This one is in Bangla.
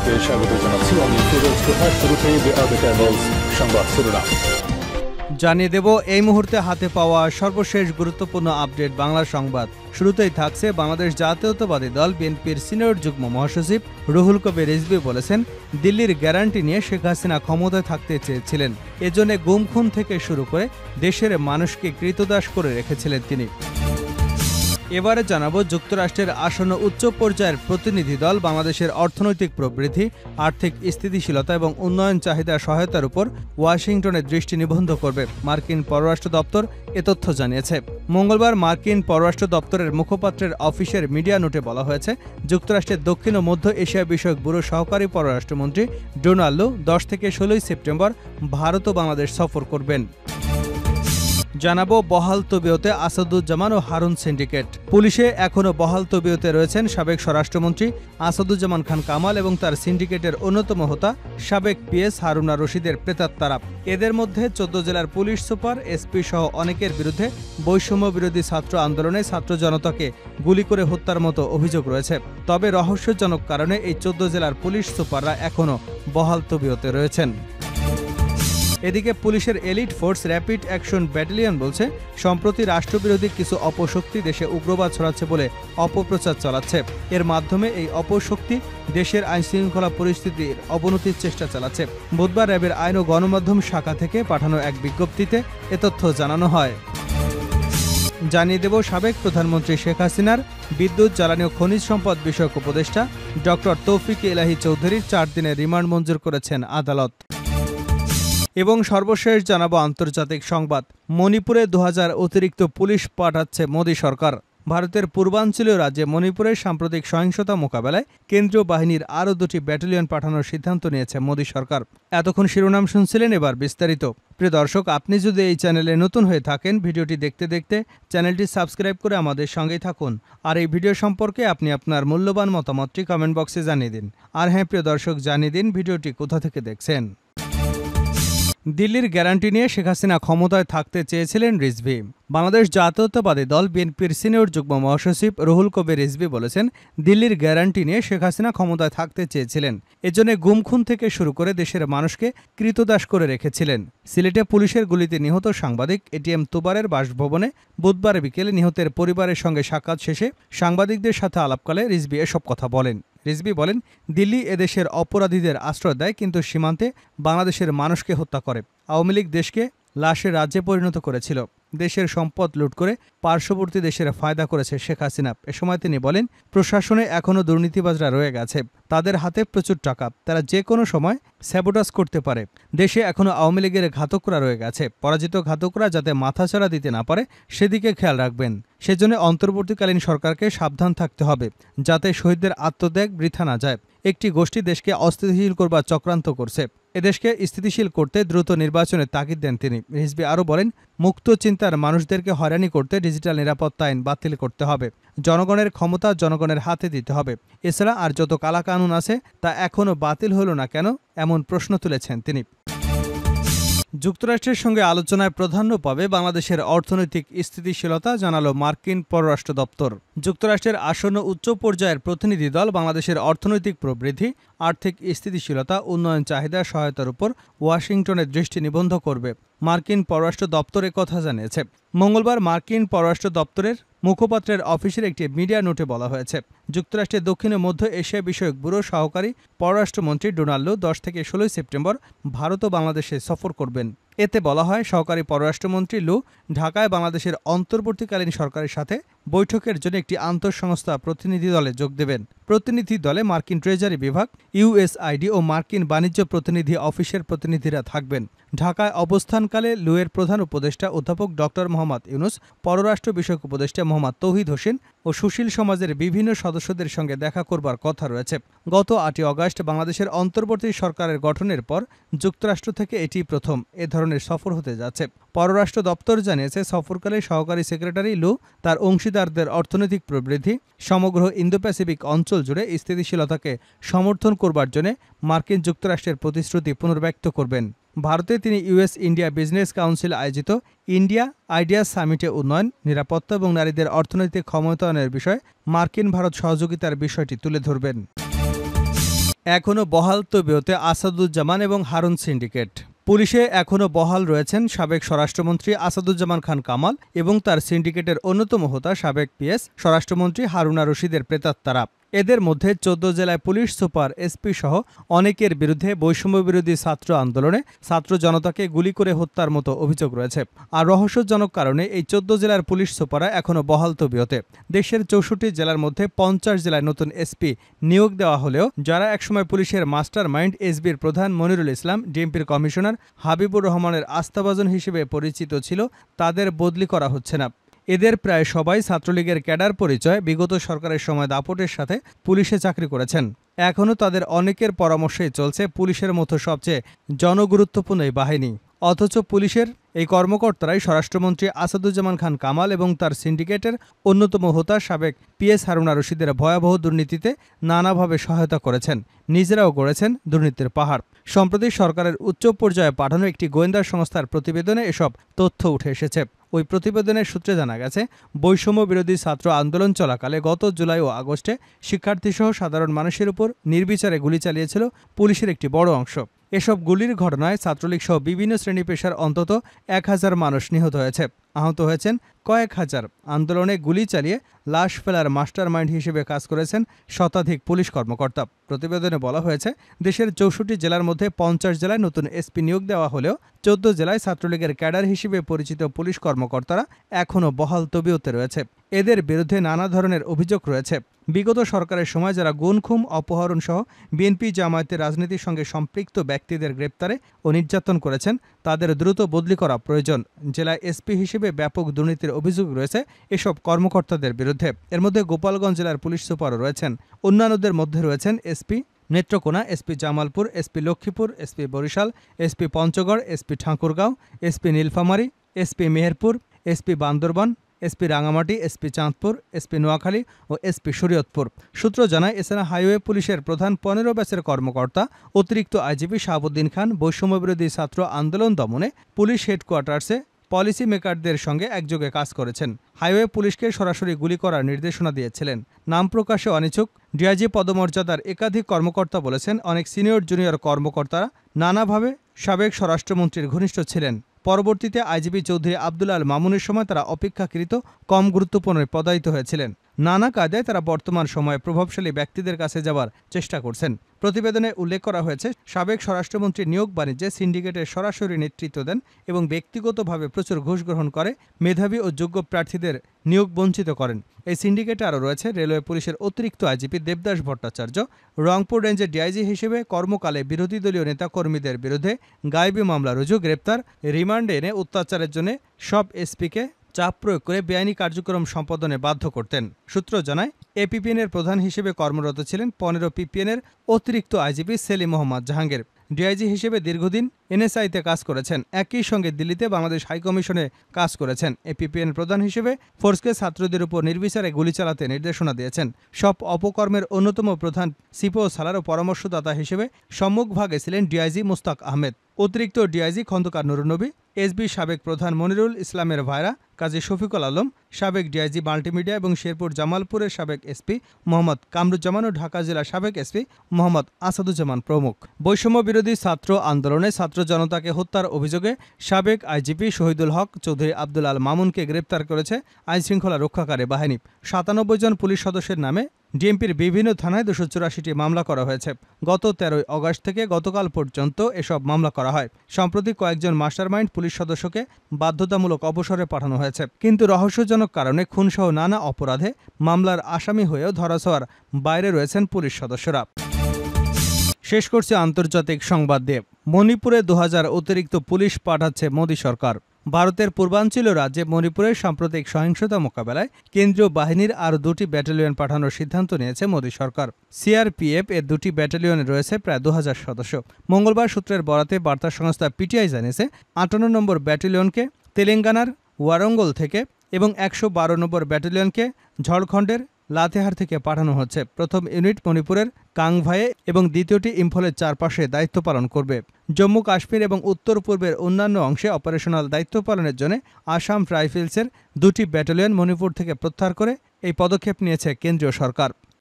সবাইকে স্বাগত জানাচ্ছি। আমি ফিরোজ তোহার। শুরুতেই সংবাদ শিরোনাম জানিয়ে দেব এই মুহূর্তে হাতে পাওয়া সর্বশেষ গুরুত্বপূর্ণ আপডেট বাংলা সংবাদ। শুরুতেই থাকছে বাংলাদেশ জাতীয়তাবাদী দল বিএনপির সিনিয়র যুগ্ম মহাসচিব রুহুল কবির রিজভী বলেছেন, দিল্লির গ্যারান্টি নিয়ে শেখ হাসিনা ক্ষমতায় থাকতে চেয়েছিলেন। এজন্য গুম খুন থেকে শুরু করে দেশের মানুষকে কৃতদাস করে রেখেছিলেন তিনি। এবারে জানাবো যুক্তরাষ্ট্রের আসন্ন উচ্চ পর্যায়ের প্রতিনিধি দল বাংলাদেশের অর্থনৈতিক প্রবৃদ্ধি, আর্থিক স্থিতিশীলতা এবং উন্নয়ন চাহিদা সহায়তার উপর ওয়াশিংটনে দৃষ্টি নিবদ্ধ করবে। মার্কিন পররাষ্ট্র দপ্তর এ তথ্য জানিয়েছে। মঙ্গলবার মার্কিন পররাষ্ট্র দপ্তরের মুখপাত্রের অফিসের মিডিয়া নোটে বলা হয়েছে, যুক্তরাষ্ট্রের দক্ষিণ ও মধ্য এশিয়া বিষয়ক ব্যুরো সহকারী পররাষ্ট্রমন্ত্রী ডোনাল্ড লু 10 থেকে 16 সেপ্টেম্বর ভারত ও বাংলাদেশ সফর করবেন। জানাবো বহাল তবিয়তে আসাদুজ্জামান ও হারুন সিন্ডিকেট। পুলিশে এখনও বহাল তবিয়তে রয়েছেন সাবেক স্বরাষ্ট্রমন্ত্রী আসাদুজ্জামান খান কামাল এবং তার সিন্ডিকেটের অন্যতম হোতা সাবেক পিএস হারুনা রশিদের প্রেতাত্মারা। এদের মধ্যে 14 জেলার পুলিশ সুপার, এসপি সহ অনেকের বিরুদ্ধে বৈষম্য বিরোধী ছাত্র আন্দোলনে ছাত্র জনতাকে গুলি করে হত্যার মতো অভিযোগ রয়েছে। তবে রহস্যজনক কারণে এই 14 জেলার পুলিশ সুপাররা এখনও বহাল তবিয়তে রয়েছেন। এদিকে পুলিশের elite force rapid action battalion বলছে, সম্প্রতি রাষ্ট্রবিরোধী কিছু অপশক্তি দেশে উগ্রবাদ ছড়াচ্ছে বলে অপপ্রচার চালাচ্ছে। এর মাধ্যমে এই অপশক্তি দেশের আইনশৃঙ্খলা পরিস্থিতির অবনতির চেষ্টা চালাচ্ছে। বুধবার র্যাবের আইন ও গণমাধ্যম শাখা থেকে পাঠানো এক বিজ্ঞপ্তিতে এ তথ্য জানানো হয়। জানিয়ে দেব সাবেক প্রধানমন্ত্রী শেখ হাসিনার বিদ্যুৎ, জ্বালানি ও খনিজ সম্পদ বিষয়ক উপদেষ্টা ডক্টর তৌফিক ইলাহি চৌধুরীর 4 দিনের রিমান্ড মঞ্জুর করেছেন আদালত। এবং সর্বশেষ জানাবো আন্তর্জাতিক সংবাদ। মণিপুরে 2000 অতিরিক্ত পুলিশ পাঠাচ্ছে মোদী সরকার। ভারতের পূর্বাঞ্চলীয় রাজ্যে মণিপুরের সাম্প্রতিক সহিংসতা মোকাবেলায় কেন্দ্রীয় বাহিনীর আরও 2টি ব্যাটালিয়ন পাঠানোর সিদ্ধান্ত নিয়েছে মোদী সরকার। এতক্ষণ শিরোনাম শুনছিলেন, এবার বিস্তারিত। প্রিয় দর্শক, আপনি যদি এই চ্যানেলে নতুন হয়ে থাকেন, ভিডিওটি দেখতে দেখতে চ্যানেলটি সাবস্ক্রাইব করে আমাদের সঙ্গেই থাকুন। আর এই ভিডিও সম্পর্কে আপনি আপনার মূল্যবান মতামতটি কমেন্ট বক্সে জানিয়ে দিন। আর হ্যাঁ প্রিয় দর্শক, জানিয়ে দিন ভিডিওটি কোথা থেকে দেখছেন। দিল্লির গ্যারান্টি নিয়ে শেখ হাসিনা ক্ষমতায় থাকতে চেয়েছিলেন রিজভী। বাংলাদেশ জাতীয়তাবাদী দল বিএনপির সিনিয়র যুগ্ম মহাসচিব রুহুল কবির রিজভী বলেছেন, দিল্লির গ্যারান্টি নিয়ে শেখ হাসিনা ক্ষমতায় থাকতে চেয়েছিলেন। এজন্য গুম খুন থেকে শুরু করে দেশের মানুষকে কৃতদাস করে রেখেছিলেন। সিলেটে পুলিশের গুলিতে নিহত সাংবাদিক এটিএম তোবারের বাসভবনে বুধবার বিকেলে নিহতের পরিবারের সঙ্গে সাক্ষাৎ শেষে সাংবাদিকদের সাথে আলাপকালে রিজভী এসব কথা বলেন। রিজভী বলেন, দিল্লি এদেশের অপরাধীদের আশ্রয় দেয়, কিন্তু সীমান্তে বাংলাদেশের মানুষকে হত্যা করে। আওয়ামী লীগ দেশকে লাশের রাজ্যে পরিণত করেছিল। দেশের সম্পদ লুট করে পার্শ্ববর্তী দেশের ফায়দা করেছে শেখ হাসিনা। এ সময় তিনি বলেন, প্রশাসনে এখনও দুর্নীতিবাজরা রয়ে গেছে। তাদের হাতে প্রচুর টাকা, তারা যে কোনো সময় স্যাবোটাজ করতে পারে। দেশে এখনও আওয়ামী লীগের ঘাতকরা রয়ে গেছে। পরাজিত ঘাতকরা যাতে মাথাচাড়া দিতে না পারে সেদিকে খেয়াল রাখবেন। সেজন্য অন্তর্বর্তীকালীন সরকারকে সাবধান থাকতে হবে, যাতে শহীদদের আত্মত্যাগ বৃথা না যায়। একটি গোষ্ঠী দেশকে অস্থিতিশীল করবার চক্রান্ত করছে। এদেশকে স্থিতিশীল করতে দ্রুত নির্বাচনের তাগিদ দেন তিনি। রিজভী আরও বলেন, মুক্ত চিন্তার মানুষদেরকে হয়রানি করতে ডিজিটাল নিরাপত্তা আইন বাতিল করতে হবে। জনগণের ক্ষমতা জনগণের হাতে দিতে হবে। এছাড়া আর যত কালাকানুন আছে তা এখনও বাতিল হলো না কেন, এমন প্রশ্ন তুলেছেন তিনি। যুক্তরাষ্ট্রের সঙ্গে আলোচনায় প্রাধান্য পাবে বাংলাদেশের অর্থনৈতিক স্থিতিশীলতা, জানালো মার্কিন পররাষ্ট্র দপ্তর। যুক্তরাষ্ট্রের আসন্ন উচ্চ পর্যায়ের প্রতিনিধি দল বাংলাদেশের অর্থনৈতিক প্রবৃদ্ধি, আর্থিক স্থিতিশীলতা, উন্নয়ন চাহিদা সহায়তার উপর ওয়াশিংটনে দৃষ্টি নিবদ্ধ করবে। মার্কিন পররাষ্ট্র দপ্তর কথা জানিয়েছে। মঙ্গলবার মার্কিন পররাষ্ট্র দপ্তরের মুখপাত্রের অফিসের একটি মিডিয়া নোটে বলা হয়েছে, যুক্তরাষ্ট্রের দক্ষিণ ও মধ্য এশিয়া বিষয়ক ব্যুরো সহকারী পররাষ্ট্রমন্ত্রী ডোনাল্ড লু 10 থেকে 16 সেপ্টেম্বর ভারত ও বাংলাদেশে সফর করবেন। এতে বলা হয়, সহকারী পররাষ্ট্রমন্ত্রী লু ঢাকায় বাংলাদেশের অন্তর্বর্তীকালীন সরকারের সাথে বৈঠকের জন্য একটি আন্তঃসংস্থা প্রতিনিধি দলে যোগ দেবেন। প্রতিনিধি দলে মার্কিন ট্রেজারি বিভাগ, ইউএসআইডি ও মার্কিন বাণিজ্য প্রতিনিধি অফিসের প্রতিনিধিরা থাকবেন। ঢাকায় অবস্থানকালে লুয়ের প্রধান উপদেষ্টা অধ্যাপক ডক্টর মোহাম্মদ ইউনুস, পররাষ্ট্র বিষয়ক উপদেষ্টা মোহাম্মদ তৌহিদ হোসেন ও সুশীল সমাজের বিভিন্ন সদস্যদের সঙ্গে দেখা করবার কথা রয়েছে। গত 8 আগস্ট বাংলাদেশের অন্তর্বর্তী সরকারের গঠনের পর যুক্তরাষ্ট্র থেকে এটি প্রথম এ ধরনের সফর হতে যাচ্ছে। পররাষ্ট্র দপ্তর জানিয়েছে, সফরকালে সহকারী সেক্রেটারি লু তার অংশীদারদের অর্থনৈতিক প্রবৃদ্ধি, সমগ্র ইন্দো প্যাসিফিক অঞ্চল জুড়ে স্থিতিশীলতাকে সমর্থন করবার জন্য মার্কিন যুক্তরাষ্ট্রের প্রতিশ্রুতি পুনর্ব্যক্ত করবেন। ভারতে তিনি ইউএস ইন্ডিয়া বিজনেস কাউন্সিল আয়োজিত ইন্ডিয়া আইডিয়াস সামিটে উন্নয়ন, নিরাপত্তা এবং নারীদের অর্থনৈতিক ক্ষমতায়নের বিষয়ে মার্কিন ভারত সহযোগিতার বিষয়টি তুলে ধরবেন। এখনও বহাল তবিয়তে আসাদুজ্জামান এবং হারুন সিন্ডিকেট। পুলিশে এখনও বহাল রয়েছেন সাবেক স্বরাষ্ট্রমন্ত্রী আসাদুজ্জামান খান কামাল এবং তার সিন্ডিকেটের অন্যতম হোতা সাবেক পিএস স্বরাষ্ট্রমন্ত্রী হারুনা রশিদের প্রেতাত্মারা। এদের মধ্যে ১৪ জেলায় পুলিশ সুপার, এসপি সহ অনেকের বিরুদ্ধে বৈষম্যবিরোধী ছাত্র আন্দোলনে ছাত্র জনতাকে গুলি করে হত্যার মতো অভিযোগ রয়েছে। আর রহস্যজনক কারণে এই ১৪ জেলার পুলিশ সুপাররা এখনও বহাল তবিয়তে। দেশের ৬৪ জেলার মধ্যে ৫০ জেলায় নতুন এসপি নিয়োগ দেওয়া হলেও যারা একসময় পুলিশের মাস্টার মাইন্ড এসবির প্রধান মনিরুল ইসলাম, ডিএমপির কমিশনার হাবিবুর রহমানের আস্থাভাজন হিসেবে পরিচিত ছিল, তাদের বদলি করা হচ্ছে না। এদের প্রায় সবাই ছাত্রলীগের ক্যাডার পরিচয়, বিগত সরকারের সময় দাপটের সাথে পুলিশে চাকরি করেছেন। এখনও তাদের অনেকের পরামর্শেই চলছে পুলিশের মতো সবচেয়ে জনগুরুত্বপূর্ণ এই বাহিনী। অথচ পুলিশের এই কর্মকর্তারাই স্বরাষ্ট্রমন্ত্রী আসাদুজ্জামান খান কামাল এবং তার সিন্ডিকেটের অন্যতম হোতা সাবেক পিএস হারুনা রশিদের ভয়াবহ দুর্নীতিতে নানাভাবে সহায়তা করেছেন, নিজেরাও গড়েছেন দুর্নীতির পাহাড়। সম্প্রতি সরকারের উচ্চ পর্যায়ে পাঠানো একটি গোয়েন্দা সংস্থার প্রতিবেদনে এসব তথ্য উঠে এসেছে। ওই প্রতিবেদনের সূত্রে জানা গেছে, বৈষম্য বিরোধী ছাত্র আন্দোলন চলাকালে গত জুলাই ও আগস্টে শিক্ষার্থীসহ সাধারণ মানুষের উপর নির্বিচারে গুলি চালিয়েছিল পুলিশের একটি বড় অংশ। এসব গুলির ঘটনায় ছাত্রলীগ সহ বিভিন্ন শ্রেণী পেশার অন্তত ১,০০০ মানুষ নিহত হয়েছে, আহত হয়েছেন কয়েক হাজার। আন্দোলনে গুলি চালিয়ে লাশ ফেলার মাস্টার মাইন্ড হিসেবে কাজ করেছেন শতাধিক পুলিশ কর্মকর্তা। প্রতিবেদনে বলা হয়েছে, দেশের ৬৪ জেলার মধ্যে ৫০ জেলায় নতুন এসপি নিয়োগ দেওয়া হলেও ১৪ জেলায় ছাত্রলীগের ক্যাডার হিসেবে পরিচিত পুলিশ কর্মকর্তারা এখনও বহাল তবিয়তে রয়েছে। এদের বিরুদ্ধে নানা ধরনের অভিযোগ রয়েছে। বিগত সরকারের সময় যারা গুম, খুন, অপহরণ সহ বিএনপি জামায়াতের রাজনীতির সঙ্গে সম্পৃক্ত ব্যক্তিদের গ্রেপ্তারে ও নির্যাতন করেছেন, তাদের দ্রুত বদলি করা প্রয়োজন। জেলায় এসপি হিসেবে ব্যাপক দুর্নীতির অভিযোগ রয়েছে এসব কর্মকর্তাদের বিরুদ্ধে। এর মধ্যে গোপালগঞ্জ জেলার পুলিশ সুপারও রয়েছেন। অন্যান্যদের মধ্যে রয়েছেন SP Netrokona, SP Jamalpur, SP Lakshmipur, SP Barishal, SP Panchagarh, SP Thakurgaon, SP Nilphamari, SP Meherpur, SP Bandarban, SP Rangamati, SP Chandpur, SP Noakhali ও এসপি শরীয়তপুর। সূত্র জানায়, এছাড়া হাইওয়ে পুলিশের প্রধান ১৫ ব্যাচের কর্মকর্তা অতিরিক্ত আইজিপি শাহাবুদ্দিন খান বৈষম্যবিরোধী ছাত্র আন্দোলন দমনে পুলিশ হেডকোয়ার্টার্সে পলিসি মেকারদের সঙ্গে একযোগে কাজ করেছেন। হাইওয়ে পুলিশকে সরাসরি গুলি করার নির্দেশনা দিয়েছিলেন। নাম প্রকাশে অনিচ্ছুক ডিআইজি পদমর্যাদার একাধিক কর্মকর্তা বলেছেন, অনেক সিনিয়র জুনিয়র কর্মকর্তারা নানাভাবে সাবেক স্বরাষ্ট্রমন্ত্রীর ঘনিষ্ঠ ছিলেন। পরবর্তীতে আইজিপি চৌধুরী আব্দুল আল মামুনের সময় তারা অপেক্ষাকৃত কম গুরুত্বপূর্ণ পদায়িত হয়েছিলেন। নানা কায়দায় তারা বর্তমান সময়ে প্রভাবশালী ব্যক্তিদের কাছে যাবার চেষ্টা করছেন। প্রতিবেদনে উল্লেখ করা হয়েছে, সাবেক স্বরাষ্ট্রমন্ত্রী নিয়োগ বাণিজ্যে সিন্ডিকেটের সরাসরি নেতৃত্ব দেন এবং ব্যক্তিগতভাবে প্রচুর ঘুষ গ্রহণ করে মেধাবী ও যোগ্য প্রার্থীদের নিয়োগ বঞ্চিত করেন। এই সিন্ডিকেটে আরও রয়েছে রেলওয়ে পুলিশের অতিরিক্ত আইজিপি দেবদাস ভট্টাচার্য, রংপুর রেঞ্জের ডিআইজি হিসেবে কর্মকালে বিরোধী দলীয় নেতাকর্মীদের বিরুদ্ধে গায়েবী মামলা রুজু, গ্রেপ্তার, রিমান্ডে এনে অত্যাচারের জন্য সব এসপিকে চাপ প্রয়োগ করে বেআইনি কার্যক্রম সম্পাদনে বাধ্য করতেন। সূত্র জানায়, এপিপিএনের প্রধান হিসেবে কর্মরত ছিলেন ১৫ পিপিএনের অতিরিক্ত আইজিপি সেলিম মোহাম্মদ জাহাঙ্গীর। ডিআইজি হিসেবে দীর্ঘদিন এনএসআইতে কাজ করেছেন। একই সঙ্গে দিল্লিতে বাংলাদেশ হাইকমিশনে কাজ করেছেন। এপিপিএন প্রধান হিসেবে ফোর্সকে ছাত্রদের উপর নির্বিচারে গুলি চালাতে নির্দেশনা দিয়েছেন। সব অপকর্মের অন্যতম প্রধান সিপো সালার ও পরামর্শদাতা হিসেবে সম্মুখভাগে ছিলেন ডিআইজি মুস্তাক আহমেদ। অতিরিক্ত ডিআইজি খন্দকার নুরুন নবী, এসবি সাবেক প্রধান মনিরুল ইসলামের ভাইরা কাজী শফিকুল আলম, সাবেক ডিআইজি মাল্টিমিডিয়া এবং শেরপুর জামালপুরের সাবেক এসপি মোহাম্মদ কামরুজ্জামান ও ঢাকা জেলার সাবেক এসপি মোহাম্মদ আসাদুজ্জামান প্রমুখ। বৈষম্য বিরোধী ছাত্র আন্দোলনে ছাত্র জনতাকে হত্যার অভিযোগে সাবেক আইজিপি শহীদুল হক চৌধুরী আব্দুল আল মামুনকে গ্রেপ্তার করেছে আইনশৃঙ্খলা রক্ষাকারী বাহিনী। ৯৭ জন পুলিশ সদস্যের নামে ডিএমপির বিভিন্ন থানায় ২৮৪টি মামলা করা হয়েছে। গত ১৩ আগস্ট থেকে গতকাল পর্যন্ত এসব মামলা করা হয়। সম্প্রতি কয়েকজন মাস্টারমাইন্ড পুলিশ সদস্যকে বাধ্যতামূলক অবসরে পাঠানো হয়েছে। কিন্তু রহস্যজনক কারণে খুনসহ নানা অপরাধে মামলার আসামি হয়েও ধরাছোঁয়ার বাইরে রয়েছেন পুলিশ সদস্যরা। শেষ করছে আন্তর্জাতিক সংবাদ দিয়ে। মণিপুরে ২০০০ অতিরিক্ত পুলিশ পাঠাচ্ছে মোদী সরকার। ভারতের পূর্বাঞ্চল রাজ্যে মণিপুরের সাম্প্রতিক সহিংসতা মোকাবেলায় কেন্দ্রীয় বাহিনীর আরও ২টি ব্যাটালিয়ন পাঠানোর সিদ্ধান্ত নিয়েছে মোদী সরকার। সিআরপিএফ এর ২টি ব্যাটালিয়নে রয়েছে প্রায় ২০০০ সদস্য। মঙ্গলবার সূত্রের বরাতে বার্তা সংস্থা পিটিআই জানিয়েছে, ৫৮ নম্বর ব্যাটালিয়নকে তেলেঙ্গানার ওয়ারঙ্গল থেকে এবং ১১২ নম্বর ব্যাটালিয়নকে ঝাড়খণ্ডের লাতেহার থেকে পাঠানো হচ্ছে। প্রথম ইউনিট মণিপুরের কাংভায়ে এবং দ্বিতীয়টি ইম্ফলের চারপাশে দায়িত্ব পালন করবে। জম্মু কাশ্মীর এবং উত্তর পূর্বের অন্যান্য অংশে অপারেশনাল দায়িত্ব পালনের জন্য আসাম রাইফেলসের ২টি ব্যাটালিয়ন মণিপুর থেকে প্রত্যাহার করে এই পদক্ষেপ নিয়েছে কেন্দ্রীয় সরকার।